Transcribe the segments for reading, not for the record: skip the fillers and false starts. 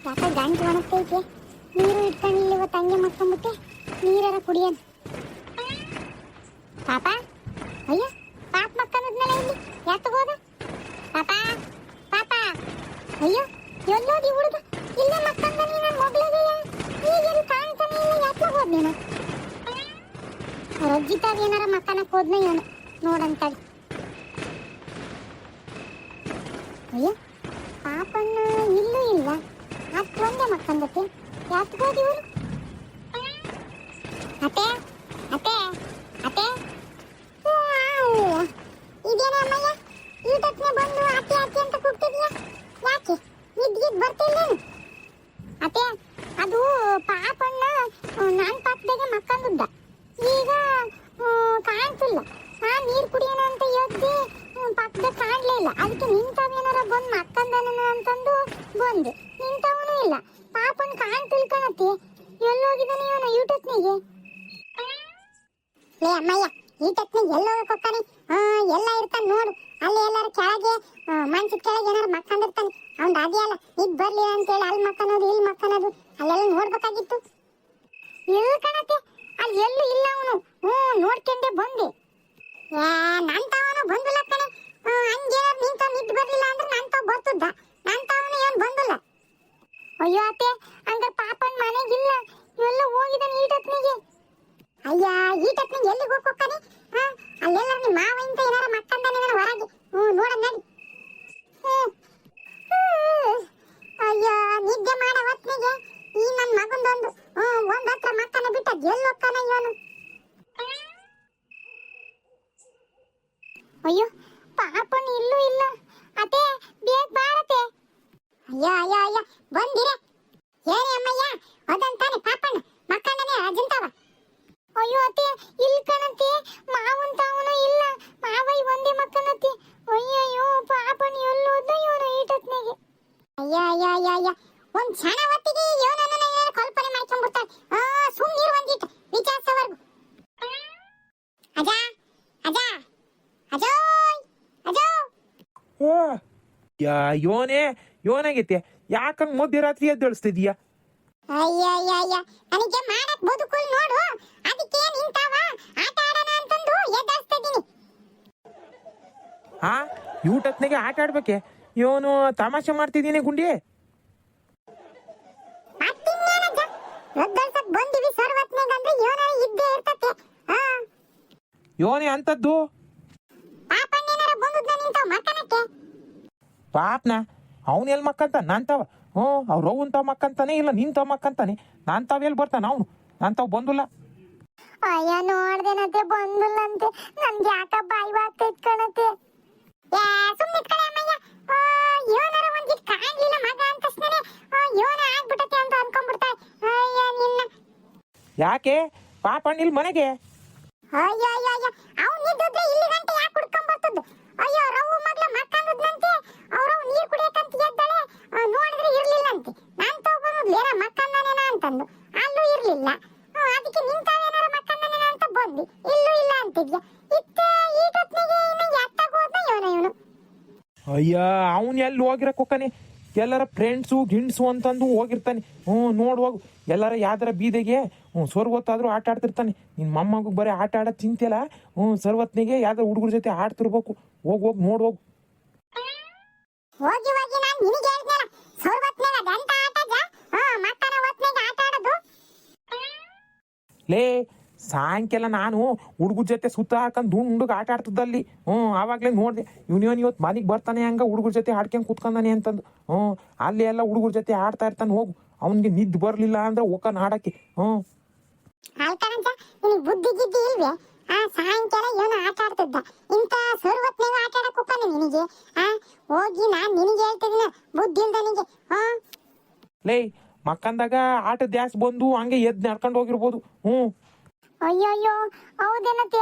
ಯಾಕ ಗಂಟು ಒಣಗ್ತೈತೆ. ನೀರು ಇಟ್ಕೊಂಡಿಲ್ಲ ಇವತ್ತು, ಹಂಗೆ ಮಕ್ಕೊಂಬಿಟ್ಟೆ. ನೀರಾರ ಕುಡಿಯೋದು. ಪಾಪ ಅಯ್ಯ ಪಾಪ ಮಕ್ಕಂದ್ಮೇಲೆ ಇಲ್ಲಿ ಯಾಕೆ ಹೋದ ಪಾಪ? ಪಾಪ ಅಯ್ಯೋ ಎಲ್ಲೋದಿ ಹುಡುಗ? ಇಲ್ಲೇ ಮಕ್ಕಂದ ನೀನು ಮಗಳಿಗೆಯ ಈಗೆಲ್ಲಿ ಕಾಣ್ತಾನೆ ಇಲ್ಲ. ಯಾಕೆ ಹೋದ್ ನೀನು? ರಜ್ಜಿತಾಗ ಏನಾರ ಮಕ್ಕನಕ್ಕೆ ಹೋದ್ನ ಇವನು ನೋಡಂತಳಿ. ಅಯ್ಯೋ ಪಾಪಣ್ಣ ಇಲ್ಲೂ ಇಲ್ಲ. ಅಷ್ಟೊಂದೇ ಮಕ್ಕಂದತ್ತೆ. ಯಾಕೆ ಹೋದಿ ಇವನು? ಅತ್ತೆ ಅತ್ತೆ ಅತ್ತೆ ಇದೇನ ಅಮ್ಮಯ್ಯ ಈಟತ್ನೆ ಬಂದು ಅತ್ತೆ ಅತ್ತೆ ಅಂತ ಕೂಗ್ತಿದ್ಯಾ? ಯಾಕೆ ನಿದ್ಗಿದ್ ಬರ್ತಿಲ್ಲೇನು? ಅತ್ತೆ ಅದು ಪಾಪಣ್ಣ ನಾನ್ ಪಕ್ಕದಾಗೆ ಮಕ್ಕಂದಿದ್ದ. ಈಗ ಕಾಣ್ತಿಲ್ಲ. ನಾನ್ ನೀರ್ ಕುಡಿಯೋಣ ಅಂತ ಎದ್ದಿ ಪಕ್ಕದಾಗ ಕಾಣ್ಲೇ ಇಲ್ಲ. ಅದಕ್ಕೆ ನಿಂತವೇನಾರ ಬಂದು ಮಕ್ಕಂದನ ಅಂತಂದು ಬಂದೆ. ನಿಂತವನು ಇಲ್ಲ. ಪಾಪಣ್ಣ ಕಾಣ್ತಿಲ್ ಕಣತ್ತೆ. ಎಲ್ಲೋಗಿದ್ದಾನೆ ಇವನು ಈಟತ್ನಿಗೆ? ಲೇ ಅಮ್ಮಯ್ಯ ಈಟತ್ನಿಗೆ ಎಲ್ಲೋಗಕ್ಕೋಗ್ತಾನೆ? ಎಲ್ಲ ಇರ್ತಾನೆ ನೋಡು. ಅಲ್ಲಿ ಎಲ್ಲಾರು ಕೆಳಗೆ ಮನ್ಸಿದ ಕೆಳಗೆ ಏನಾರು ಮಕ್ಕಂದಿರ್ತಾನೆ. ಅವ್ನು ಅದೇ ಅಲ್ಲ ಇದ್ ಬರ್ಲಿಲ್ಲ ಅಂತೇಳಿ ಅಲ್ಲಿ ಮಕ್ಕನೋದು ಇಲ್ಲಿ ಮಕ್ಕನೋದು ಅಲ್ಲೆಲ್ಲ ನೋಡ್ಬೇಕಾಗಿತ್ತು. ಇಲ್ಲ ಕಣತ್ತೆ, ಅಲ್ಲಿ ಎಲ್ಲೂ ಇಲ್ಲ ಅವನು. ನೋಡ್ಕೊಂಡೆ ಬಂದೆ. ನಂತವನು ಬಂದಿಲ್ಲ ಕಣೆ. ಹಂಗೆ ನಿಂತ ನಿದ್ದು ಬರ್ಲಿಲ್ಲ ಅಂದ್ರೆ ನಂತಾವ್ ಬರ್ತದ. ನಂತವನು ಏನ್ ಬಂದಿಲ್ಲ. ಅಯ್ಯೋ ಅತ್ತೆ ಹಂಗ ಪಾಪನ್ ಮನೆಗಿಲ್ಲ. ಎಲ್ಲ ಹೋಗಿದ್ದಾನೆ ಈಟತ್ನಿಗೆ. ಅಯ್ಯ ಈಟತ್ನಿಗೆ ಎಲ್ಲಿಗೆ ಹೋಗ್ತಾನೆ? ಅಲ್ಲೆಲ್ಲ ನಿಮ್ಮ ಮಾವ ಇಂತ ಏನಾರ ಮಕ್ಕಂದಾನೆ ಹೊರಗೆ. ನೋಡ ನಡಿ. ಅಯ್ಯ ನಿದ್ದೆ ಮಾಡೋ ಹೊತ್ನಿಗೆ ಈ ನನ್ನ ಮಗಂದೊಂದು ಒಂದ್ ಹತ್ರ ಮಕ್ಕನ ಬಿಟ್ಟ ಎಲ್ಲಿ ಹೋಗ್ತಾನ ಇವನು? ಅಯ್ಯೋ ಪಾಪನ್ ಇಲ್ಲೂ ಇಲ್ಲ. ಅತ್ತೆ ಬೇಗ ಬಾರತೆ. ಅಯ್ಯ ಅಯ್ಯ ಅಯ್ಯ ಬಂದಿರ ಏನೇ ಅಮ್ಮಯ್ಯ ಅದಂತಾನೆ ಪಾಪಣ್ಣ ಮಕ್ಕಂಡನೆ ಅಜಂತವ. ಅಯ್ಯೋ ಅತ್ತೆ ಇಲ್ಲಿ ಕಣತ್ತೆ, ಮಾವಂತ ಅವನು ಇಲ್ಲ. ಮಾವೈ ಒಂದೇ ಮಕ್ಕನತ್ತೆ. ಅಯ್ಯಯ್ಯೋ ಪಾಪನ್ ಎಲ್ಲೋದ ಇವನು ಈಟತ್ನಿಗೆ? ಅಯ್ಯ ಅಯ್ಯ ಅಯ್ಯ ಅಯ್ಯ ಒಂದ್ ಕ್ಷಣ ಹೊತ್ತಿಗೆ ಇವನನ್ನ ಕಲ್ಪನೆ ಮಾಡ್ಕೊಂಡ್ಬಿಡ್ತಾನೆ. ಸುಮ್ಮನಿರು ಒಂದಿಟ್ಟು ವಿಚಾರಿಸೋವರೆಗೂ. ಅಜ ಅಜ ಅಜೋಯ್ ಅಜೋ. ಯೋನೇ ಯೋನಾಗೈತೆ. ಯಾಕಂಗ್ ಮಧ್ಯರಾತ್ರಿ ಎದ್ದೇಳಿಸ್ತಿದೀಯಾ? ಅಯ್ಯ ಅಯ್ಯ ಅಯ್ಯ ನನಗೆ ಮಾಡಕ್ ಬದುಕುಲ್ ನೋಡು. ಅದಕ್ಕೆ ನಿಂತಾವ ಆಟ ಆಡೋಣ ಅಂತಂದು ಎದ್ದಾಡ್ಸ್ತಿದ್ದೀನಿ. ಯೂಟತ್ನಿಗೆ ಆಟ ಆಡ್ಬೇಕೆ? ಇವನು ತಮಾಷೆ ಮಾಡ್ತಿದ್ದೀನಿ ಗುಂಡಿ. ಬಂದಿವಿ ಸರ್ವತ್ನಾಗಂದ್ರೆ ಇವನ ಇದ್ದೇ ಇರ್ತತೆ. ಯೋನೇ ಅಂತದ್ದು ಪಾಪಣ್ಣೇನಾರ ಬಂದುದ್ನ ನಿಂತಾವ ಮಕ್ಕನಕ್ಕೆ. ಪಾಪ್ನ ಅವನ್ ಎಲ್ ಮಕ್ಕಂತ ನಂತಾವ? ಅವ್ರು ಅವಂತಾವ ಮಕ್ಕಂತಾನೆ ಇಲ್ಲ ನಿಂತಾವ ಮಕ್ಕಂತಾನೆ. ನಂತಾವ್ ಎಲ್ಲಿ ಬರ್ತಾನ ಅವನು? ನಂತಾವ್ ಬಂದಿಲ್ಲ. ಅಯ್ಯ ನೋಡ್ದೇನತೆ ಬಂದಿಲ್ಲ ಅಂತೆ. ನನ್ಗೆ ಯಾಕ ಬಾಯಿ ಆಗ್ತೈತ್ ಕಣತೆ. ಸುಮ್ಮನೆ ಕಡೆ ಅಮ್ಮಯ್ಯ. ಇವನಾರ ಒಂದಿಟ್ ಕಾಣ್ಲಿಲ್ಲ ಮಗ ಅಂತಸ್ತಾನೆ. ಇವನ ಆಗ್ಬಿಟ್ಟತೆ ಅಂತ ಅನ್ಕೊಂಡ್ಬಿಡ್ತಾಳೆ. ಅಯ್ಯ ನಿನ್ನ ಯಾಕೆ ಪಾಪಣ್ಣ ಇಲ್ಲಿ ಮನೆಗೆ? ಅಯ್ಯ ಅಯ್ಯ ಅಯ್ಯ ಅವ್ನು ನಿದ್ದಿದ್ರೆ ಇಲ್ಲಿ ಗಂಟೆ ಯಾಕೆ ಕುಡ್ಕೊಂಡ್ ಬರ್ತದ್ದು? ಅಯ್ಯೋ ರವು ಮಗ್ಲ ಮಕ್ಕಂದದ್ನಂತೆ. ಅವ್ರವ್ ನೀರ್ ಕುಡಿಯಕಂತ ಎದ್ದಾಳೆ. ನೋಡಿದ್ರೆ ಇರ್ಲಿಲ್ಲ ಅಂತೆ. ನಾನ್ ತಗೊಂಡ್ಲಿ ಏನ ಮಕ್ಕಂದನೇನ ಅಂತಂದು ಅಲ್ಲೂ ಇರ್ಲಿಲ್ಲ. ಅದಕ್ಕೆ ನಿಂತಾವೇನಾರ ಮಕ್ಕಂದನೇನ ಅಂತ ಬಂದಿ. ಇಲ್ಲೂ ಇಲ್ಲ ಅಂತಿದ್ಯ. ಇತ್ತೆ ಈಟತ್ನಿಗೆ ಇನ್ನು ಎತ್ತಾಗ ಹೋದ್ನ ಇವನು. ಅಯ್ಯ ಅವನ್ ಎಲ್ಲಿ ಹೋಗಿರಕ್ ಹೋಗ್ತಾನೆ? ಎಲ್ಲರ ಫ್ರೆಂಡ್ಸು ಗಿಂಡ್ಸು ಅಂತಂದು ಹೋಗಿರ್ತಾನೆ. ನೋಡುವಾಗ ಎಲ್ಲರ ಯಾವ್ದಾರ ಬೀದಿಗೆ ಸ್ವರ್ಗೊತ್ತಾದ್ರೂ ಆಟ ಆಡ್ತಿರ್ತಾನೆ. ನಿನ್ನ ಮೊಮ್ಮಗ ಬರೀ ಆಟ ಆಡೋದು ಚಿಂತೆಲ್ಲ. ಸರ್ವತ್ನಿಗೆ ಯಾವ್ದಾರ ಹುಡುಗರ ಜೊತೆ ಆಡ್ತಿರ್ಬೇಕು. ಹೋಗಿ ನೋಡ್ಬೋಗು. ಹೋಗಿ ಹೋಗಿ ನಾನು ನಿನಗೆ ಹೇಳಿದ್ನಲ್ಲ ಸರ್ವತ್ನಾಗ ಗಂಟ ಆಟದ ಮಕ್ಕನ ಹೊತ್ನಾಗ ಆಟ ಆಡೋದು. ಲೇ ಸಾಯಂಕಾಲ ನಾನು ಹುಡುಗರ ಜೊತೆ ಸುತ್ತ ಹಾಕೊಂಡು ದುಂಡುಗ ಆಟ ಆಡ್ತಿದ್ದಲ್ಲಿ. ಆವಾಗಲೇ ನೋಡಿದೆ ಇವತ್ತು ಮನೆಗೆ ಬರ್ತಾನೆ ಹಂಗ ಹುಡುಗರ ಜೊತೆ ಆಡ್ಕೊಂಡು ಕುತ್ಕೊಂಡಾನೆ ಅಂತಂದು. ಅಲ್ಲಿ ಎಲ್ಲ ಹುಡುಗರ ಜೊತೆ ಆಡ್ತಾ ಇರ್ತಾನೆ. ಹೋಗು ಅವನಿಗೆ ನಿದ್ದೆ ಬರಲಿಲ್ಲ ಅಂದ್ರೆ ಹೋಗನ್ ಆಡಕ್ಕೆ. ಆಯ್ತಾನಂತ ನಿನಗೆ ಬುದ್ಧಿ ಗಿದ್ದಿ ಇಲ್ವೇ? ಸಾಯಂಕಾಲ ಇವನು ಆಟ ಆಡ್ತಿದ್ದ. ಇಂಥ ಸರ್ವತ್ನಾಗ ಆಟ ಆಡಕ್ ಹೋಗ್ತಾನೆ ನಿನಗೆ? ಹೋಗಿ ನಾನು ನಿನಗೆ ಹೇಳ್ತಿದ್ದೀನ ಬುದ್ಧಿ ಇಲ್ದನಿಗೆ. ಲೇ ಮಕ್ಕಂದಾಗ ಆಟ ದ್ಯಾಸ್ ಬಂದು ಹಂಗೆ ಎದ್ದು ನಡ್ಕೊಂಡು ಹೋಗಿರ್ಬೋದು. ಅಯ್ಯಯ್ಯೋ ಹೌದೇನತ್ತೆ.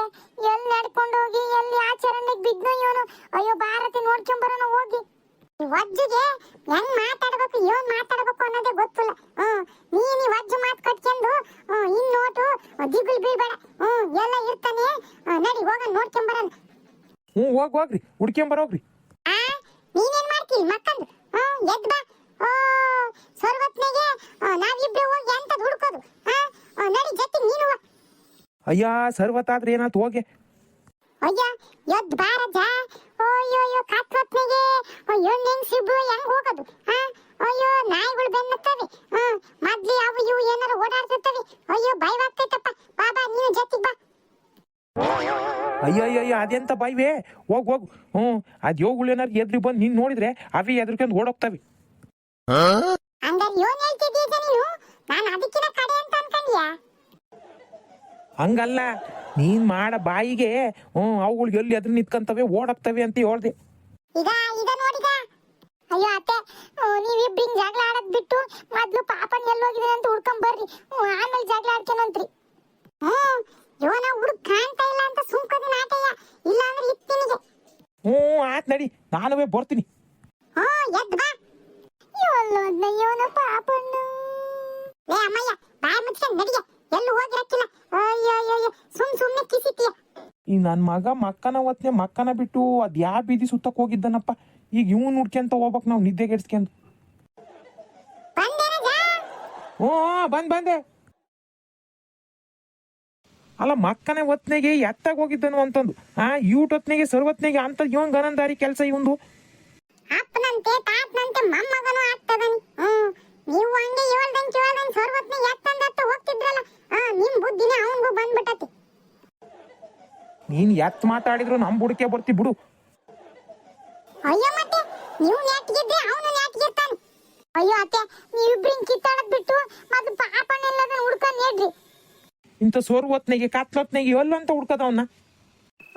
ಎಲ್ಲಿ ನಡ್ಕೊಂಡು ಹೋಗಿ ಎಲ್ಲಿ ಆಚರಣೆಗೆ ಬಿದ್ನು ಇವನು. ಅಯ್ಯೋ ಭಾರತಿ ನೋಡ್ಕೊಂಬರೋಣ ಹೋಗಿ. ವಜ್ಜಿಗೆ ಹೆಂಗ್ ಮಾತಾಡ್ಬೇಕು ಏನ್ ಮಾತಾಡ್ಬೇಕು ಅನ್ನೋದೇ ಗೊತ್ತಿಲ್ಲ. ನೀ ವಜ್ಜು ಮಾತು ಕಟ್ಕೊಂಡು ಇನ್ನೋಟು ದಿಗುಲ್ ಬೀಳ್ಬೇಡ. ಎಲ್ಲ ಇರ್ತಾನೆ. ನಡಿ ಹೋಗ ನೋಡ್ಕೊಂಬರೋಣ. ಹೋಗ್ರಿ ಹುಡ್ಕೊಂಬರೋಗ್ರಿ. ನೀನೇನ್ ಮಾಡ್ತೀವಿ ಮಕ್ಕಂದ? ಅಯ್ಯ ಸರ್ವತ್ತಾದ್ರೆ ಏನಾಯ್ತು ಹೋಗೆ. ಅಯ್ಯ ಎದ್ ಬಾರಜ. ಅಯ್ಯೋ ಅಯ್ಯೋ ಕತ್ವತ್ನಿಗೆ ಹೆಂಗ್ಸಿಬ್ರು ಹೆಂಗ್ ಹೋಗೋದು? ಅಯ್ಯೋ ನಾಯಿಗಳು ಬೆನ್ನತ್ತವೆ. ಮೊದ್ಲು ಅವು ಇವು ಏನಾರು ಓಡಾಡ್ತಿರ್ತವೆ. ಅಯ್ಯೋ ಭಯವಾಗ್ತೈತಪ್ಪ. ಬಾಬಾ ನೀನು ಜೊತೆಗೆ ಬಾ. ಅಯ್ಯಯ್ಯಯ್ಯ ಅದೆಂತ ಬಾಯ್ವೆ, ಹೋಗ್ ಹೋಗು. ಅದ್ ಯೋಗಳು ಏನಾರು ಎದ್ರಿ ಬಂದು ನೀನ್ ನೋಡಿದ್ರೆ ಅವೇ ಎದ್ರಕೊಂಡು ಓಡೋಗ್ತವೆ. ಹಂಗಾರೆ ಯೋನ್ ಹೇಳ್ತಿದ್ದೀಯ ನೀನು? ನಾನು ಅದಕ್ಕಿನ ಕಡೆ ಅಂತ ಅನ್ಕಂಡ್ಯಾ? ಹಂಗಲ್ಲ, ನೀನ್ ಮಾಡ ಬಾಯಿಗೆ ಅವುಗಳಿಗೆ ಎಲ್ಲಿ ಎದ್ರ ನಿಂತ್ಕಂತವೆ ಓಡೋಗ್ತವೆ ಅಂತ ಹೇಳ್ದೆ. ಈಗ ಈಗ ನೋಡಿಗ. ಅಯ್ಯೋ ಅತ್ತೆ, ನೀವಿಬ್ರು ಹಿಂಗ್ ಜಗಳ ಆಡೋದ್ ಬಿಟ್ಟು ಮೊದ್ಲು ಪಾಪನ್ ಎಲ್ಲೋಗಿದ್ರೆ ಅಂತ ಹುಡ್ಕೊಂಡ್ ಬರ್ರಿ. ಆಮೇಲೆ ಜಗಳ ಆಡ್ಕೊಂಡ್ರಿ. ಇವನ ಹುಡುಗ ಕಾಣ್ತಾ ಇಲ್ಲ ಅಂತ ಸುಮ್ಕದಿ ನಾಟಯ್ಯ. ಇಲ್ಲ ಅಂದ್ರೆ ಇತ್ತಿನಿಗೆ. ಆತ್ ನಡಿ, ನಾನುವೇ ಬರ್ತೀನಿ. ಎದ್ ಬಾ. ಇವನ ಪಾಪಣ್ಣ. ಲೇ ಅಮ್ಮಯ್ಯ, ಬಾಯ್ ಮುಚ್ಕೊಂಡ್ ನಡಿಗೆ. ಎಲ್ಲೂ ಹೋಗಿರಕ್ಕಿಲ್ಲ. ಅಯ್ಯೋ ಅಯ್ಯೋ ಸುಮ್ನೆ ಕಿಸಿತೀಯ. ಈ ನನ್ ಮಗ ಮಕ್ಕನ ಹೊತ್ನೆ ಮಕ್ಕನ ಬಿಟ್ಟು ಅದ್ ಯಾ ಬೀದಿ ಸುತ್ತಕ್ ಹೋಗಿದ್ದಾನಪ್ಪ. ಈಗ ಇವ್ನು ಹುಡ್ಕೆಂತ ಹೋಗ್ಬೇಕ್ ನಾವು ನಿದ್ದೆಗೆಡ್ಸ್ಕೊಂಡ್. ಬಂದೆ. ಅಲ್ಲ ಮಕ್ಕನೇ ಹೊತ್ನೆಗೆ ಎತ್ತಾಗ ಹೋಗಿದ್ದನು ಅಂತಂದು ಯೂಟೊತ್ನೆಗೆ ಸರ್ವತ್ನೆಗೆ ಅಂತ ಇವನ್ ಗನಂದಾರಿ ಕೆಲಸ ಇವಂದು. ಅಪ್ಪನಂತೆ ತಾತನಂತೆ ಮೊಮ್ಮಗನು ಆಗ್ತದನಿ. ನೀವು ಹಂಗೆ ಹೇಳ್ದಂಗೆ ಸರ್ವತ್ನೆಗೆ ಎತ್ತಂದತ್ತ ಹೋಗ್ತಿದ್ರಲ್ಲ. ನಿಮ್ ಬುದ್ಧಿನೇ ಅವನ್ಗೂ ಬಂದ್ಬಿಟ್ಟತಿ. ನೀನ್ ಎತ್ ಮಾತಾಡಿದ್ರು ನಮ್ ಬುಡಕೆ ಬರ್ತಿ ಬಿಡು. ಅಯ್ಯೋ ಮತ್ತೆ ನೀವು ನೆಟ್ಗಿದ್ರೆ ಅವನು ನೆಟ್ಗಿರ್ತಾನೆ. ಅಯ್ಯೋ ಅತ್ತೆ, ನೀವಿಬ್ರಿನ್ ಕಿತ್ತಾಡದ್ ಬಿಟ್ಟು ಮತ್ತೆ ಪಾಪನೆಲ್ಲದನ್ನ ಹುಡ್ಕೊಂಡ್ ಹೇಳ್ರಿ. ಇಂಥ ಸೋರ್ ಹೊತ್ನೆಗೆ ಕತ್ಲೊತ್ನೆಗೆ ಎಲ್ಲ ಅಂತ ಹುಡ್ಕದ ಅವನ್ನ.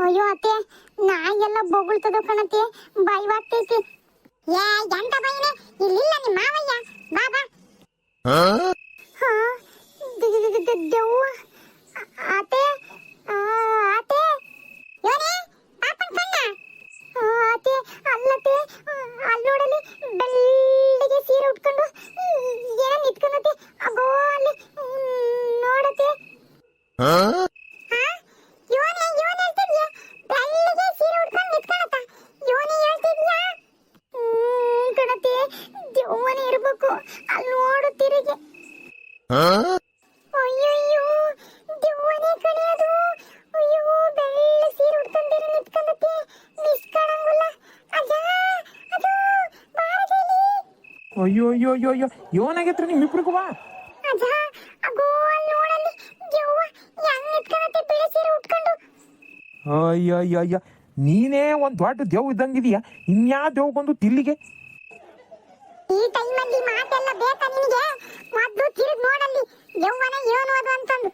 ಅಯ್ಯೋ ಅತ್ತೆ, ನಾಯಿಗೆಲ್ಲ ಬೊಗಳ್ತದ ಕಣತೆ, ಭಯವಾಗ್ತೈತಿ. ಎಂತ ಭಯನೇ? ಇಲ್ಲಿಲ್ಲ ನಿಮ್ಮ ಮಾವಯ್ಯ. ಬಾಬಾ. ದೆವ್ವ. ಅತ್ತೆ ಅತ್ತೆ, ಯೋನೇ ಪಾಪನ್ ಕಣ್ಣ. ಅತ್ತೆ ಅಲ್ಲತ್ತೆ, ಅಲ್ಲೋಡಲಿ ಬೆಳ್ಳಿಗೆ ಸೀರೆ ಉಟ್ಕೊಂಡು ಏನೋ ನಿಂತ್ಕೊಂಡತೆ. ಅಗೋ ಅಲ್ಲಿ ನೋಡತ್ತೆ. ಯೋನೇ ಹೇಳ್ತಿದ್ಯಾ? ಬೆಳ್ಳಿಗೆ ಸೀರೆ ಉಟ್ಕೊಂಡು ನಿಂತ್ಕೊಂಡತ. ಯೋನೇ ಹೇಳ್ತಿದ್ಯಾ? ಕಣತೆ, ದೆವ್ವನೇ ಇರ್ಬೇಕು. ಅಲ್ಲಿ ನೋಡು ತಿರುಗಿ. ಅಯ್ಯಯ್ಯೋ ದೆವ್ವನೇ ಕಣಿಯೋದು. ಅಯ್ಯೋ ಬೆಳ್ಳಿ ಸೀರೆ ಉಟ್ಕೊಂಡಿರ ನಿಂತ್ಕೊಂಡತೆ. ಮಿಸ್ ಕಾಣಂಗಿಲ್ಲ. ಅದು ಬಾರದಲ್ಲಿ. ಅಯ್ಯೋ ಅಯ್ಯೋ ಅಯ್ಯೋ ಅಯ್ಯೋ ಯೋನಾಗೈತ್ರಿ ನಿಮ್ಮಿಬ್ರಿಗೂ ಬಾ. ಅಗೋ ಅಲ್ಲಿ ನೋಡಲ್ಲಿ ದೆವ್ವ ಹೆಂಗ್ ನಿಂತ್ಕೊಂಡತೆ ಬೆಳ್ಳಿ ಸೀರೆ ಉಟ್ಕೊಂಡು. ಅಯ್ಯ ಅಯ್ಯ ಅಯ್ಯ, ನೀನೇ ಒಂದ್ ದೊಡ್ಡ ದೇವ್ ಇದ್ದಂಗಿದೀಯ. ಇನ್ಯಾ ದೇವ್ ಬಂದು ತಿಲ್ಲಿಗೆ? ಈ ಟೈಮಲ್ಲಿ ಮಾತೆಲ್ಲ ಬೇಕಾ ನಿನಗೆ? ಮೊದ್ಲು ತಿರುಗಿ ನೋಡಲ್ಲಿ ದೆವ್ವನ ಏನು ಅದು ಅಂತಂದು.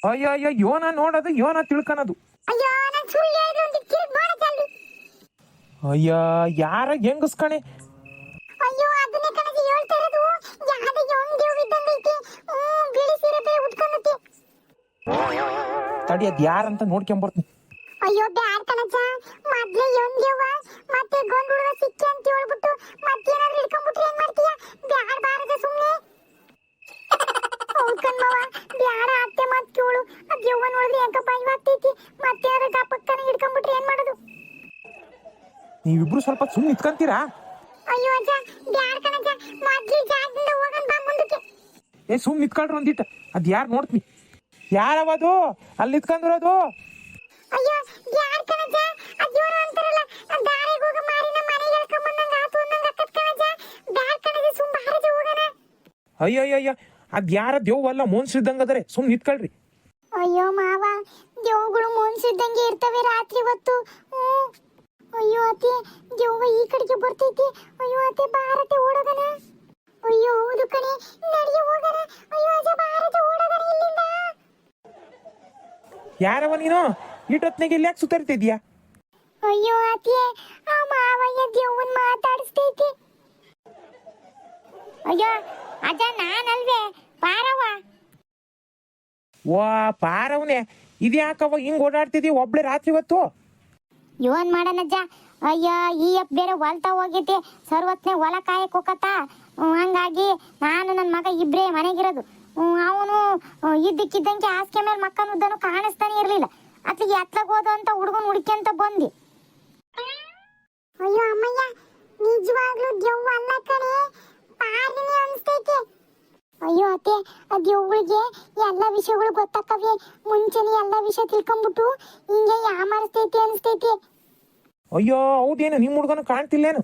ಅಯ್ಯ ಅಯ್ಯ, ಯೋನ ನೋಡೋದು ಯೋನ ತಿಳ್ಕನದು. ಅಯ್ಯೋ ನಾನು ಸುಳ್ಳು ಹೇಳಿದ್ರು ಅಂತ ತಿರುಗಿ ನೋಡಲ್ಲಿ. ಅಯ್ಯ ಯಾರ ಹೆಂಗಸ್ಕಣೆ. ಅಯ್ಯೋ ಅದನ್ನೇ ಕಣಜಿ ಹೇಳ್ತಾ ಇರೋದು. ಯಾವ್ದು ಯೋನ್ ದೇವ್ ಇದ್ದಂಗೈತಿ. ಬಿಳಿ ಸೀರೆ ಬೇರೆ ಉಟ್ಕೊಂಡತಿ. ತಡಿ ಅದ್ ಯಾರಂತ ನೋಡ್ಕೊಂಬರ್ತೀನಿ. ಅಯ್ಯೋ ಬ್ಯಾಡ್ ಕಣಜ, ಮೊದ್ಲೇ ಯೋನ್ ದೇವ್ವ ಮತ್ತೆ ಗೊಂಡ್ ಹುಡುಗ ಸಿಕ್ಕಿ ಅಂತ ಹೇಳ್ಬಿಟ್ಟು ಮತ್ತೇನಾದ್ರೂ ಹಿಡ್ಕೊಂಡ್ಬಿಟ್ರೆ ಏನ್ ಮಾಡ್ತೀಯ? ಬ್ಯಾಡ್ ಬಾರದ ಸುಮ್ನೆ. ಹೌದ್ಕನ್ಮವ, ಬ್ಯಾಡ ಅತ್ತೆ ಮತ್ ಕೇಳು. ಅದ್ ಯವ್ವ ನೋಡಿದ್ರೆ ಯಾಕ ಭಯವಾಗ್ತೈತಿ. ಮತ್ತೇನಾದ್ರೂ ಗಪ್ಪಕ್ಕನ ಹಿಡ್ಕೊಂಡ್ಬಿಟ್ರೆ ಏನ್ ಮಾಡೋದು? ನೀವಿಬ್ರು ಸ್ವಲ್ಪ ಸುಮ್ಮನೆ ನಿಂತ್ಕೊಂತೀರಾ? ಅಯ್ಯೋ ಅಜ್ಜ ಬ್ಯಾಡ್ ಕಣಜ, ಮೊದ್ಲು ಜಾಗದಿಂದ ಹೋಗನ್ ಬಾ ಮುಂದಕ್ಕೆ. ಸುಮ್ ನಿಂತ್ಕೊಳ್ರಿ ಒಂದಿಟ್ಟ. ಅದ್ ಯಾರು ನೋಡ್ತೀನಿ. ಯಾರವದು ಅಲ್ಲಿ ನಿಂತ್ಕೊಂಡಿರೋದು? ಅಯ್ಯೋ ಯಾರ್ ಕಣಜ, ಅದ್ಯೋರು ಅಂತಾರಲ್ಲ, ದಾರಿಗೆ ಹೋಗ ಮಾರಿನ ಮನೆಗೆ ಹೇಳ್ಕೊಂಬಂದಂಗ ಆತು ಅನ್ನಂಗ ಅಕ್ಕತ್ ಕಣಜ. ಬ್ಯಾಡ್ ಕಣಜ, ಸುಮ್ ಬಾರಜ ಹೋಗಣ. ಅಯ್ಯಯ್ಯಯ್ಯ, ಅದ್ ಯಾರ ದೇವಲ್ಲ ಮೋನ್ಸಿದ್ದಂಗದರೆ, ಸುಮ್ ನಿಂತ್ಕೊಳ್ರಿ. ಅಯ್ಯೋ ಮಾವ, ದೇವ್ಗಳು ಮೋನ್ಸಿದ್ದಂಗೆ ಇರ್ತವೆ ರಾತ್ರಿ ಹೊತ್ತು. ಅಯ್ಯೋ ಅತ್ತೆ, ದೇವ್ವ ಈ ಕಡೆಗೆ ಬರ್ತೈತಿ. ಅಯ್ಯೋ ಅತ್ತೆ ಬಾರತೆ ಓಡೋಗಣ. ಅಯ್ಯೋ ಹೌದು ಕಣೆ, ನಡಿಯ ಹೋಗಣ. ಅಯ್ಯೋ ಅಜ್ಜ ಬಾರತೆ ಓಡೋಗಣ ಇಲ್ಲಿಂದ. ಯಾರವ ನೀನು? ಈಟೊತ್ನೆಗೆ ಇಲ್ಲಿ ಯಾಕೆ ಸುತ್ತರ್ತಿದ್ಯಾ? ಅಯ್ಯೋ ಅತ್ತೆ, ಆ ಮಾವಯ್ಯ ದೇವ್ವನ್ ಮಾತಾಡಿಸ್ತೈತಿ. ಅಯ್ಯೋ ಅಜ್ಜ ನಾನಲ್ವೇ, ಪಾರವ್ವ. ವಾ ಪಾರವನೆ, ಇದ್ಯಾಕವ ಹಿಂಗ್ ಓಡಾಡ್ತಿದೀವಿ ಒಬ್ಳೆ ರಾತ್ರಿ ಹೊತ್ತು? ಇವನ್ ಮಾಡನಜ್ಜ. ಅಯ್ಯ ಈ ಅಪ್ ಬೇರೆ ಹೊಲ್ತಾ ಹೋಗೈತಿ. ಸರ್ವತ್ನೆ ಹೊಲ ಕಾಯಕ್ ಹೋಗತ್ತ. ಹಂಗಾಗಿ ನಾನು ನನ್ನ ಮಗ ಇಬ್ರೇ ಮನೆಗಿರೋದು. ಅವನು ಇದ್ದಕ್ಕಿದ್ದಂಗೆ ಹಾಸಿಗೆ ಮೇಲೆ ಮಕ್ಕನುದ್ದನು ಕಾಣಿಸ್ತಾನೆ ಇರ್ಲಿಲ್ಲ. ಅತ್ಲಿಗೆ ಎತ್ಲಾಗ ಹೋದ ಅಂತ ಹುಡುಗನ್ ಹುಡುಕ್ಯಂತ ಬಂದಿ. ಅಯ್ಯೋ ಅಮ್ಮಯ್ಯ, ನಿಜವಾಗ್ಲೂ ದೆವ್ವ ಅಲ್ಲ ಕಣೆ, ಪಾರಿನಿ ಅನ್ಸ್ತೈತಿ. ಅಯ್ಯೋ ಅತ್ತೆ ಅದ್ಯೊಬ್ಬಳಿಗೆ ಎಲ್ಲ ವಿಷಯಗಳು ಗೊತ್ತಾಕವೆ. ಮುಂಚೆನೆ ಎಲ್ಲ ವಿಷಯ ತಿಳ್ಕೊಂಬಿಟ್ಟು ಹಿಂಗೆ ಯಾಮಾರಿಸ್ತೈತಿ ಅನಿಸ್ತೈತಿ. ಅಯ್ಯೋ ಹೌದೇನು ನಿಮ್ಮ ಹುಡುಗನು ಕಾಣ್ತಿಲ್ಲೇನು?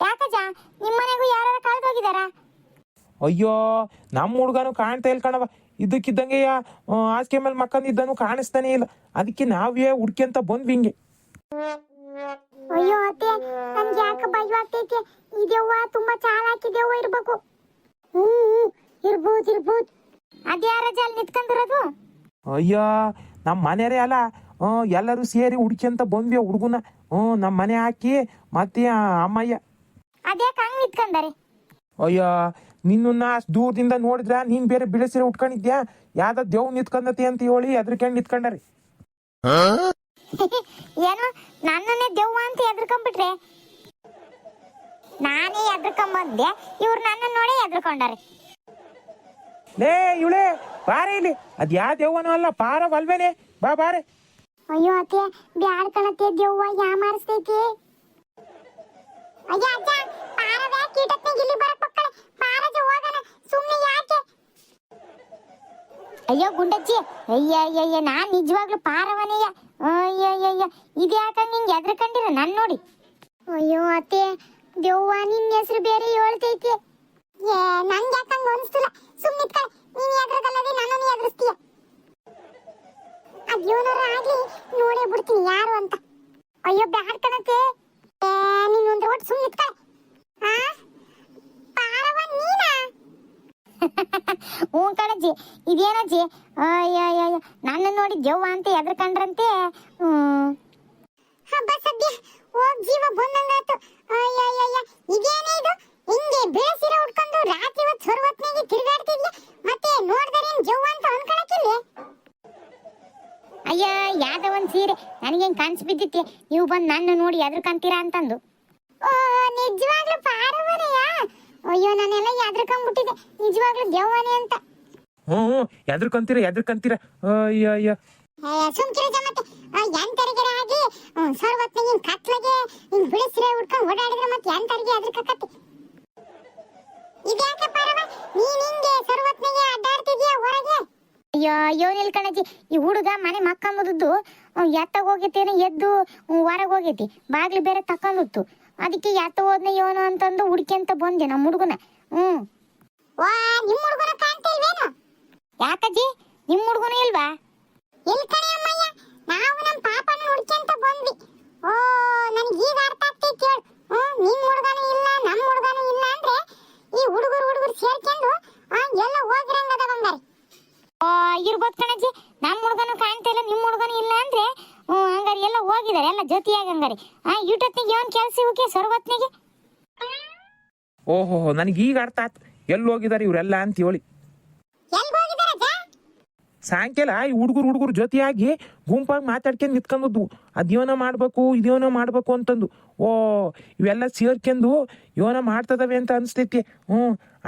ಯಾಕಜ್ಜ ನಿಮ್ಮ ಮನೆಗೂ ಯಾರು ಕಳ್ದೋಗಿದಾರ? ಅಯ್ಯೋ ನಮ್ಮ ಹುಡುಗನು ಕಾಣ್ತಾ ಇಲ್ಲ ಕಣವ. ಇದ್ದಕ್ಕಿದ್ದಂಗೆ ಹಾಸಿಗೆ ಮೇಲೆ ಮಕ್ಕಂದಿದ್ದನು ಕಾಣಿಸ್ತಾನೆ ಇಲ್ಲ. ಅದಕ್ಕೆ ನಾವೇ ಹುಡ್ಕೆಂತ ಬಂದ್ವಿ ಹಿಂಗೆ. ಅಯ್ಯೋ ಅತ್ತೆ ನನ್ಗೆ ಯಾಕೆ ಭಯವಾಗ್ತೈತಿ. ಇದೆವ್ವ ತುಂಬಾ ಚಾಲಾಕಿದೆವ್ವ ಇರ್ಬೇಕು. ಇರ್ಬೋದು. ಅದ್ಯಾರಜ್ಜ ಅಲ್ಲಿ ನಿಂತ್ಕೊಂಡಿರೋದು? ಅಯ್ಯೋ ನಮ್ಮ ಮನೆಯವರೇ ಅಲ್ಲ, ಎಲ್ಲರೂ ಸೇರಿ ಹುಡ್ಕೆಂತ ಬಂದ್ವಿ ಹುಡುಗನ. ನಮ್ಮ ಮನೆ ಹಾಕಿ ಮತ್ತೆ ಅಮ್ಮಯ್ಯ. ಅದ್ಯಾಕೆ ಹಂಗ್ ನಿಂತ್ಕೊಂಡಾರೆ? ಅಯ್ಯೋ ನಿನ್ನ ಅಷ್ಟು ದೂರದಿಂದ ನೋಡಿದ್ರ ನೀನ್ ಬೇರೆ ಬಿಳಿಸಿರ ಉಟ್ಕೊಂಡಿದ್ಯಾ, ಯಾವ್ದ ದೇವ್ ನಿಂತ್ಕೊಂಡತಿ ಅಂತ ಹೇಳಿ ಅದ್ರಕಂಡ್ ನಿಂತ್ಕೊಂಡಾರಿ. ಏನು ನನ್ನನ್ನೇ ದೆವ್ವ ಅಂತ ಎದ್ರಕೊಂಡ್ಬಿಟ್ರೆ? ನಾನೇ ಎದ್ರಕೊಂಬಂದೆ, ಇವ್ರು ನನ್ನ ನೋಡಿ ಎದ್ರಕೊಂಡಾರೆ. ಲೇ ಇವಳೆ ಬಾರೆ ಇಲ್ಲಿ, ಅದ್ ಯಾ ದೇವನೂ ಅಲ್ಲ, ಪಾರವಲ್ವೇನೆ, ಬಾ ಬಾರೆ. ಅಯ್ಯೋ ಅತ್ತೆ ಬ್ಯಾಡ್ ಕಣತ್ತೆ, ದೆವ್ವ ಯಾಮಾರಿಸ್ತೈತಿ. ಅಯ್ಯ ಅಜ್ಜ ಪಾರವೇ ಕೀಟತ್ನೆ ಗಿಲ್ಲಿ ಬರಕ್ ಮಕ್ಕಳೇ, ಪಾರಜ ಹೋಗಣ ಸುಮ್ನೆ ಯಾಕೆ? ಅಯ್ಯೋ ಗುಂಡಜ್ಜಿ, ಅಯ್ಯ ನಾನ್ ನಿಜವಾಗ್ಲೂ ಪಾರವನೆಯ. ಅಯ್ಯ ಇದು ಯಾಕಂಗ್ ನಿಂಗೆ ಎದ್ರಕೊಂಡಿರ ನನ್ ನೋಡಿ? ಅಯ್ಯೋ ಅತ್ತೆ ದೆವ್ವ ನಿನ್ನ ಹೆಸರು ಬೇರೆ ಹೇಳ್ತೈತಿ. ನಂಗೆ ಯಾಕಂಗ ಅನಿಸ್ತಿಲ್ಲ, ಸುಮ್ಮನೆ ನೀನ್ ಎದ್ರದಲ್ಲದೆ ನನ್ನನ್ನು ಎದುರಿಸ್ತೀಯ. ಅದ್ಯೋನಾರ ಆಗ್ಲಿ ನೋಡೇ ಬಿಡ್ತೀನಿ ಯಾರು ಅಂತ. ಅಯ್ಯೋ ಬ್ಯಾಡ್ ಕಣತೆ, ನೀನ್ ಒಂದ್ ರೋಡ್ ಸುಮ್ಮನೆ ಪಾರವ ನೀನಾ? ಹ್ಞೂ ಕಣಜ್ಜಿ, ಇದೇನಜ್ಜಿ? ಅಯ್ಯ ನನ್ನ ನೋಡಿ ದೆವ್ವ ಅಂತ ಎದ್ರಕಂಡ್ರಂತೆ. ಹಬ್ಬ ಸದ್ಯ ಹೋಗ್ ಜೀವ ಬಂದಂಗಾತು. ಅಯ್ಯ ಇದೇನೇ ಇದು? ಹಿಂಗೆ ಬೇಸಿರ ಉಟ್ಕೊಂಡು ರಾತ್ರಿ ಹೊತ್ತು ಸರ್ವತ್ನಾಗೆ ತಿರುಗಾಡ್ತಿದ್ಯಾ, ಮತ್ತೆ ನೋಡ್ದಾರೇನ್ ದೆವ್ವ ಅಂತ ಅನ್ಕೊಳಕಿಲ್ಲ? ಅಯ್ಯ ಯಾವ್ದ ಒಂದ್ ಸೀರೆ ನನಗೇನ್ ಕನ್ಸ್ ಬಿದ್ದಿತ್ತೆ, ನೀವು ಬಂದು ನನ್ನ ನೋಡಿ ಎದ್ರಕಂತೀರಾ ಅಂತಂದು. ನಿಜವಾಗ್ಲೂ ಪಾರವನೆಯಾ? ಅಯ್ಯೋ ನಾನೆಲ್ಲ ಎದ್ರಕೊಂಡ್ಬಿಟ್ಟಿದ್ದೆ, ನಿಜವಾಗ್ಲೂ ದೆವ್ವನೇ ಅಂತ. ಎದ್ರಕಂತೀರ ಅಯ್ಯ ಸುಮ್ಕಿರ ಜಮತ್ತೆ, ಎಂತರಿಗರ ಆಗಿ ಸರ್ವತ್ನಾಗ ಹಿಂಗ್ ಕತ್ಲಾಗೆ ಹಿಂಗ್ ಬಿಳಿಸಿರೆ ಉಟ್ಕೊಂಡು ಓಡಾಡಿದ್ರೆ ಮತ್ತೆ ಎಂತರಿಗೆ ಎದ್ರಕತ್ತಿ. ಇದ್ಯಾಕೆ ಪಾರವ ನೀನ್ ಹಿಂಗೆ ಸರ್ವತ್ನಾಗೆ ಅಡ್ಡಾಡ್ತಿದ್ಯಾ ಹೊರಗೆ? ಅಯ್ಯೋ ನಿಲ್ಕಣಜ್ಜಿ, ಈ ಹುಡುಗ ಮನೆ ಮಕ್ಕಂಬುದು ಎತ್ತಾಗ ಹೋಗೈತೇನೋ, ಎದ್ದು ಹೊರಗೆ ಹೋಗೈತಿ, ಬಾಗ್ಲು ಬೇರೆ ತಕೊಂಡುತ್ತು. ಅದಕ್ಕೆ ಎತ್ತ ಹೋದ್ನ ಇವನು ಅಂತಂದು ಹುಡ್ಕೆಂತ ಬಂದೆ ನಮ್ಮ ಹುಡುಗನ. ನಿಮ್ಮ ಹುಡುಗನ ಕಾಣ್ತಾ ಇಲ್ವೇನು? ಯಾಕಜ್ಜಿ ನಿಮ್ಮ ಹುಡುಗನ ಇಲ್ವಾ? ಇಲ್ಲ ಕಣೆ ಅಮ್ಮಯ್ಯ, ನಾವು ನಮ್ಮ ಪಾಪನ ಹುಡ್ಕೆಂತ ಬಂದ್ವಿ. ನನಗೆ ಈಗ ಅರ್ಥ ಆಗ್ತೈತಿ ಹೇಳು. ನಿಮ್ಮ ಹುಡುಗನೂ ಇಲ್ಲ ನಮ್ಮ ಹುಡುಗನೂ ಇಲ್ಲ ಅಂದ್ರೆ ಈ ಹುಡುಗರು ಸೇರ್ಕೊಂಡು ಎಲ್ಲ ಹೋಗಿರಂಗದ ಬಂಗಾರಿ. ಇರ್ಬೋದು ಕಣಜ್ಜಿ, ನಮ್ಮ ಹುಡುಗನು ಕಾಣ್ತಾ ಇಲ್ಲ ನಿಮ್ಮ ಹುಡುಗನು ಇಲ್ಲ ಅಂದ್ರೆ ಹಂಗಾರಿ ಎಲ್ಲ ಹೋಗಿದ್ದಾರೆ, ಎಲ್ಲ ಜೊತೆಯಾಗಿ ಹಂಗಾರಿ. ಯೂಟತ್ನಿಗೆ ಏನು ಕೆಲಸ ಇವಕ್ಕೆ ಸರ್ವತ್ನಿಗೆ? ಓಹೋ ನನಗೆ ಈಗ ಅರ್ಥ ಆಯ್ತು ಎಲ್ಲಿ ಹೋಗಿದ್ದಾರೆ ಇವರೆಲ್ಲ ಅಂತ ಹೇಳಿ. ಸಾಯಂಕಾಲ ಈ ಹುಡುಗರು ಜೊತೆಯಾಗಿ ಗುಂಪಾಗಿ ಮಾತಾಡ್ಕೊಂಡು ನಿಂತ್ಕೊಂಡದ್ದು, ಅದೇನೋ ಮಾಡ್ಬೇಕು ಇದೇನೋ ಮಾಡ್ಬೇಕು ಅಂತಂದು. ಇವೆಲ್ಲ ಸೇರ್ಕೊಂಡು ಏನೋ ಮಾಡ್ತದವೆ ಅಂತ ಅನಿಸ್ತೈತಿ.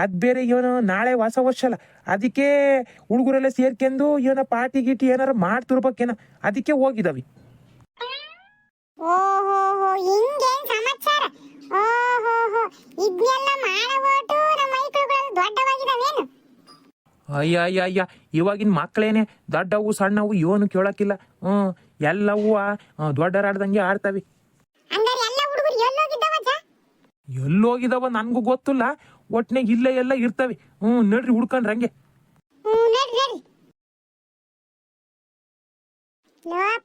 ಅದು ಬೇರೆ ಏನೋ ನಾಳೆ ಹೊಸ ವರ್ಷ ಅಲ್ಲ, ಅದಕ್ಕೆ ಹುಡುಗರೆಲ್ಲ ಸೇರ್ಕೊಂಡು ಏನೋ ಪಾರ್ಟಿ ಗೀಟಿ ಏನಾರ ಮಾಡ್ತಿರ್ಬೇಕೇನೋ, ಅದಕ್ಕೆ ಹೋಗಿದಾವೆ. ಓಹೋ ಹಿಂಗೇನ್ ಸಮಾಚಾರ? ಇದನ್ನೆಲ್ಲ ಮಾಡಬಹುದು ನಮ್ಮ ಮೈಕಳುಗಳು ದೊಡ್ಡವಾಗಿದಾವೇನು? ಅಯ್ಯ ಇವಾಗಿನ ಮಕ್ಕಳೇನೆ ದೊಡ್ಡವು ಸಣ್ಣವು ಇವನು ಕೇಳಕ್ಕಿಲ್ಲ. ಎಲ್ಲವೂ ದೊಡ್ಡರಾಡ್ದಂಗೆ ಆಡ್ತವೆ. ಎಲ್ಲೋಗಿದಾವ ನನ್ಗೂ ಗೊತ್ತಿಲ್ಲ, ಒಟ್ನಾಗ ಇಲ್ಲೇ ಎಲ್ಲ ಇರ್ತವೆ. ನಡ್ರಿ ಹುಡ್ಕೊಂಡ್ರಂಗೆ.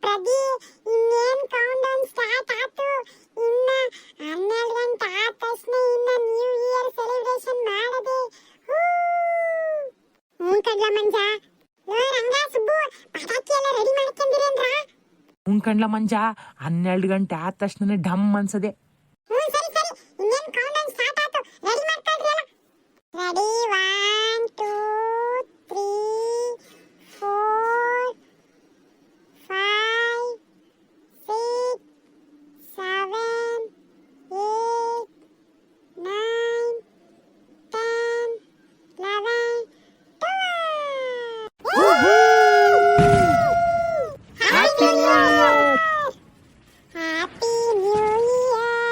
ಪ್ರದಿ ಇನ್ನೇನ್ ಕೌಂಟ್ ಡೌನ್ ಸ್ಟಾರ್ಟ್ ಆಯ್ತು. ಇನ್ನ 12 ಗಂಟೆ ಆದ ತಕ್ಷಣ ಇನ್ನ ನ್ಯೂ ಇಯರ್ ಸೆಲೆಬ್ರೇಷನ್ ಮಾಡದೆ. ಕಡ್ಲ ಮಂಜ ರಂಗ ಸುಬ್ಬು ಪಟಾಕಿ ಎಲ್ಲ ರೆಡಿ ಮಾಡ್ಕೊಂಡಿರೇನ್ರಾ? ಕಣ್ಲ ಮಂಜ 12 ಗಂಟೆ ಆದ ತಕ್ಷಣ ಡಮ್ ಅನ್ಸದೆ. ಸರಿ ಇನ್ನೇನ್ ಕೌಂಟ್ ಡೌನ್ ಸ್ಟಾರ್ಟ್ ಆಯ್ತು, ರೆಡಿ ಮಾಡ್ಕೊಳ್ರಿ ಎಲ್ಲ. Ready 1 2 3 4 5 6 7 8 9 10 11 Happy New Year!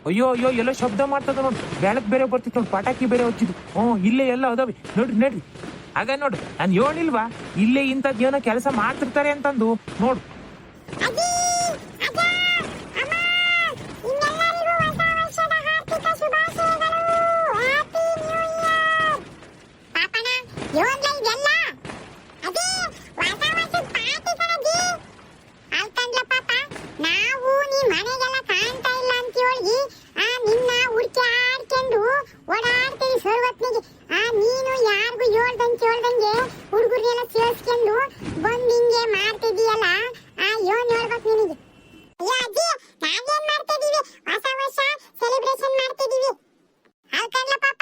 ಅಯ್ಯೋ ಅಯ್ಯೋ ಎಲ್ಲೋ ಶಬ್ದ ಮಾಡ್ತದ ನೋಡಿ, ಬೆಳಕ್ ಬೇರೆ ಬರ್ತಿತ್ತು ನೋಡಿ, ಪಟಾಕಿ ಬೇರೆ ಹಚ್ಚಿದ್ದು. ಇಲ್ಲೇ ಎಲ್ಲ ಅದಾವೆ ನೋಡ್ರಿ ನೋಡ್ರಿ. ಆಗ ನೋಡ್ರಿ ನಾನು ಹೇಳಿಲ್ವಾ ಇಲ್ಲೇ ಇಂಥದ್ದು ಏನೋ ಕೆಲಸ ಮಾಡ್ತಿರ್ತಾರೆ ಅಂತಂದು. ನೋಡು ಅಜ್ಜಿ, ಅಜ್ಜ, ಅಮ್ಮ, ನಿಮ್ಮೆಲ್ಲರಿಗೂ ಹೊಸ ವರ್ಷದ ಹಾರ್ದಿಕ ಶುಭಾಶಯಗಳು. Happy new year. ಪಾಪಣ್ಣ, ಯೋಗ್ಲ ಇದೆಲ್ಲ ಅಜ್ಜಿ, ಹೊಸ ವರ್ಷದ ಪಾರ್ಟಿ ಕಣಜ್ಜಿ. ಅಲ್ಕಂಡ್ಲ ಪಾಪ, ನಾವು ನೀ ಮನೆಗೆಲ್ಲ ಕಾಣ್ತಾ ಇಲ್ಲ ಅಂತ ಹೇಳಿ ನಿನ್ನ ಹುಡ್ಕಿ ಆಡ್ಕೊಂಡು ಓಡಾಡ್ತೀವಿ ಸರ್ವತ್ನಿಗೆ. ನೀನು ಯಾರಿಗೂ ಹೇಳ್ದಂಗೆ ಹುಡುಗರ್ನೆಲ್ಲ ಸೇರಿಸ್ಕೊಂಡು ಬಂದು ಹಿಂಗೆ ಮಾಡ್ತಿದ್ದೀಯಲ್ಲ, ಯೋನ್ ಹೇಳ್ಬೇಕು ನಿನಗೆ. ಅಯ್ಯೋ ಅಜ್ಜಿ, ನಾವೇನ್ ಮಾಡ್ತಿದೀವಿ, ಹೊಸ ವರ್ಷ ಸೆಲೆಬ್ರೇಷನ್ ಮಾಡ್ತಿದೀವಿ. ಅಲ್ಕಂಡ್ಲ ಪಾಪ,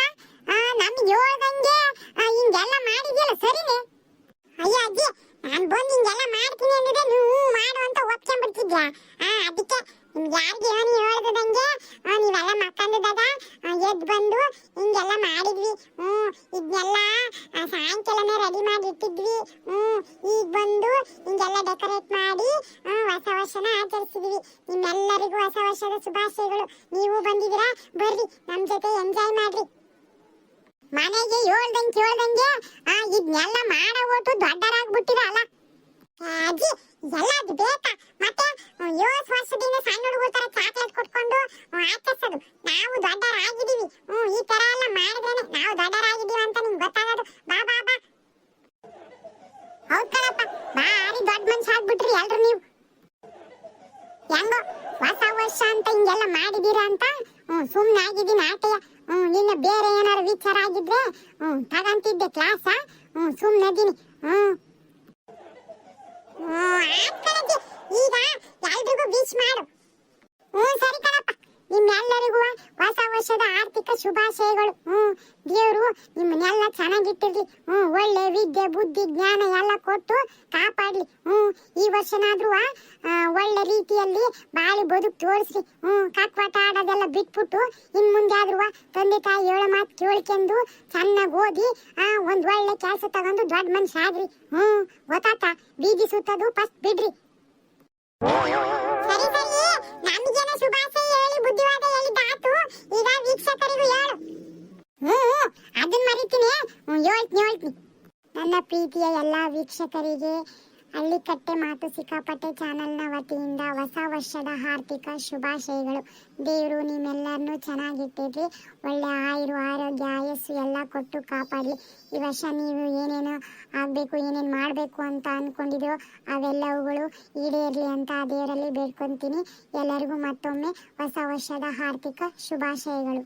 ನಮ್ಗೆ ಹೇಳ್ದಂಗೆ ಹಿಂಗೆಲ್ಲ ಮಾಡಿದ್ಯಲ್ಲ ಸರಿನೇ. ಅಯ್ಯೋ ಅಜ್ಜಿ, ನಾನು ಬಂದು ಹಿಂಗೆಲ್ಲ ಮಾಡ್ತೀನಿ ಅಂದ್ರೆ ನೀವು ಮಾಡು ಅಂತ ಒಪ್ಕೊಂಡ್ಬಿಡ್ತಿದ್ಯಾ? ಅದಕ್ಕೆ ನಿಮ್ಗೆ ಯಾರಿಗೆ ಏನು ಹೇಳ್ದಂಗೆ ನೀವೆಲ್ಲ ಮಕ್ಕಂದಿದ್ದಾಗ ಎದ್ದು ಬಂದು ಹಿಂಗೆಲ್ಲ ಮಾಡಿದ್ವಿ. ಇದನ್ನೆಲ್ಲ ಸಾಯಂಕಾಲನೇ ರೆಡಿ ಮಾಡಿ ಇಟ್ಟಿದ್ವಿ. ಈಗ ಬಂದು ಹಿಂಗೆಲ್ಲ ಡೆಕೋರೇಟ್ ಮಾಡಿ ಹೊಸ ವರ್ಷನ ಆಚರಿಸಿದ್ವಿ. ನಿಮ್ಮೆಲ್ಲರಿಗೂ ಹೊಸ ವರ್ಷದ ಶುಭಾಶಯಗಳು. ನೀವು ಬಂದಿದ್ದೀರಾ, ಬರ್ರಿ ನಮ್ಮ ಜೊತೆ ಎಂಜಾಯ್ ಮಾಡ್ರಿ. ಮನೆಗೆ ಹೇಳ್ದಂಗೆ ಇದನ್ನೆಲ್ಲ ಮಾಡೋ ಒಟ್ಟು ದೊಡ್ಡರಾಗ್ಬಿಟ್ಟಿರಲ್ಲ ಅಜ್ಜಿ. ಎಲ್ಲ ಅದು ಬೇಕಾ? ಮತ್ತೆ 7 ವರ್ಷದಿಂದ ಸಣ್ಣ ಹುಡುಗರ ತರ ಚಾಕ್ಲೇಟ್ ಕೊಟ್ಕೊಂಡು ಆಚರಿಸೋದು. ನಾವು ದೊಡ್ಡರಾಗಿದ್ದೀವಿ. ಈ ತರ ಎಲ್ಲ ಮಾಡಿದ್ರೇನೆ ನಾವು ದೊಡ್ಡರಾಗಿದ್ದೀವಿ ಅಂತ ನಿಮ್ಗೆ ಗೊತ್ತಾಗೋದು. ಬಾ ಬಾ ಬಾ. ಹೌದ್ ಕಣಪ್ಪ, ಭಾರಿ ದೊಡ್ಡ ಮನುಷ್ಯ ಆಗ್ಬಿಟ್ರಿ ಎಲ್ರು ನೀವು. ಹೆಂಗೋ ಹೊಸ ವರ್ಷ ಅಂತ ಹಿಂಗೆಲ್ಲ ಮಾಡಿದೀರ ಅಂತ ಸುಮ್ಮನೆ ಆಗಿದ್ದೀನಿ ಆಟೆಯ. ಇನ್ನು ಬೇರೆ ಏನಾರು ವಿಚಾರ ಆಗಿದ್ರೆ ತಗಂತಿದ್ದೆ ಕ್ಲಾಸ. ಸುಮ್ಮನೆ ಅದೀನಿ. ಈಗ ಎಲ್ರಿಗೂ ವಿಶ್ ಮಾಡು. ಸರಿ ಕಣಪ್ಪ, ನಿಮ್ಮೆಲ್ಲರಿಗೂ ಹೊಸ ವರ್ಷದ ಆರ್ಥಿಕ ಶುಭಾಶಯಗಳು. ದೇವರು ನಿಮ್ಮನ್ನೆಲ್ಲ ಚೆನ್ನಾಗಿಟ್ಟಿರ್ಲಿ. ಒಳ್ಳೆ ವಿದ್ಯೆ ಬುದ್ಧಿ ಜ್ಞಾನ ಎಲ್ಲ ಕೊಟ್ಟು ಕಾಪಾಡ್ಲಿ. ಈ ವರ್ಷನಾದ್ರೂ ಒಳ್ಳೆ ರೀತಿಯಲ್ಲಿ ಬಾಳಿ ಬದುಕು ತೋರಿಸ್ರಿ. ಕಟ್ವಾಟ ಆಡೋದೆಲ್ಲ ಬಿಟ್ಬಿಟ್ಟು ಇನ್ ಮುಂದೆ ಆದ್ರೂ ತಂದೆ ತಾಯಿ ಹೇಳೋ ಮಾತು ಕೇಳ್ಕೊಂಡು ಚೆನ್ನಾಗಿ ಓದಿ ಒಂದ್ ಒಳ್ಳೆ ಕೆಲಸ ತಗೊಂಡು ದೊಡ್ಡ ಮನುಷ್ಯ ಆಗ್ರಿ. ಗೊತ್ತಾತ? ಬೀದಿ ಸುತ್ತದು ಫಸ್ಟ್ ಬಿಡ್ರಿ. ಸರಿ ಸರಿ, ನಮಗೇನ ಶುಭಾಶಯ ಹೇಳಿ ಬುದ್ಧಿವಾದ ಹೇಳಿದ್ದಾತು. ಈಗ ವೀಕ್ಷಕರಿಗೂ ಹೇಳು. ಅದನ್ನ ಮರಿತೀನಿ. ಹೇಳ್ತೀನಿ. ನನ್ನ ಪ್ರೀತಿಯ ಎಲ್ಲಾ ವೀಕ್ಷಕರಿಗೆ ಹಳ್ಳಿಕಟ್ಟೆ ಮಾತು ಸಿಕ್ಕಾಪಟ್ಟೆ ಚಾನೆಲ್ನ ವತಿಯಿಂದ ಹೊಸ ವರ್ಷದ ಹಾರ್ದಿಕ ಶುಭಾಶಯಗಳು. ದೇವರು ನಿಮ್ಮೆಲ್ಲರನ್ನೂ ಚೆನ್ನಾಗಿಟ್ಟಿರ್ಲಿ. ಒಳ್ಳೆ ಆರೋಗ್ಯ ಆಯಸ್ಸು ಎಲ್ಲ ಕೊಟ್ಟು ಕಾಪಾಡಲಿ. ಈ ವರ್ಷ ನೀವು ಏನೇನು ಆಗಬೇಕು, ಏನೇನು ಮಾಡಬೇಕು ಅಂತ ಅಂದ್ಕೊಂಡಿದ್ದೀರೋ ಅವೆಲ್ಲವುಗಳು ಈಡೇರಲಿ ಅಂತ ದೇವರಲ್ಲಿ ಬೇಡ್ಕೊತೀನಿ. ಎಲ್ಲರಿಗೂ ಮತ್ತೊಮ್ಮೆ ಹೊಸ ವರ್ಷದ ಹಾರ್ದಿಕ ಶುಭಾಶಯಗಳು.